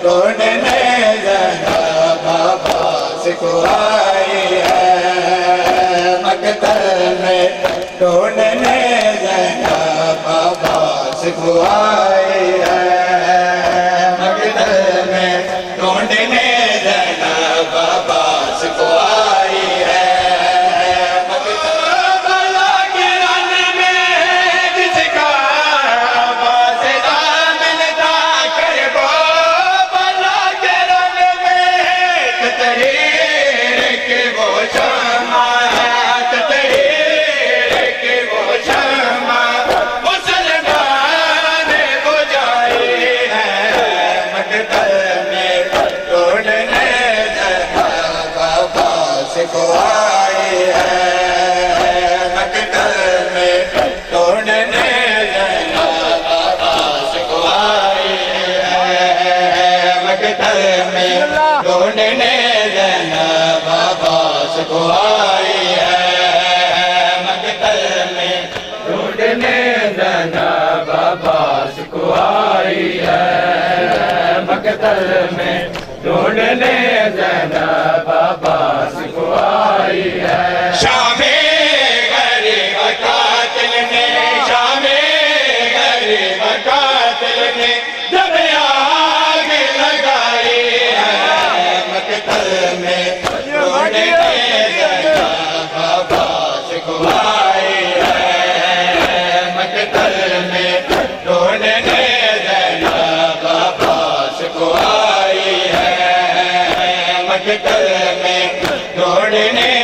ڈھونڈنے زینب عباس کو آئی ہے، مقتل میں ڈھونڈنے زینب عباس کو آئی ہے، مقتل میں ڈھونڈنے زینب عباس کو آئی ہے۔ کو آئی ہے، مقتل میں ڈھونڈنے زینب عباس کو آئی ہے، مقتل میں ڈھونڈنے زینب عباس کو آئی ہے، مقتل میں ڈھونڈنے زینب عباس کو آئی ہے، مقتل میں ڈھونڈنے زینب عباس کو آئی ہے۔ شام غریب قاتل نے، شام غریب قاتل نے جب آگ لگائی ہے، مقتل میں ڈھونڈنے زینب عباس کو آئی ہے، مقتل میں ڈھونڈنے زینب عباس کو آئی ہے، مقتل میں ڈھونڈنے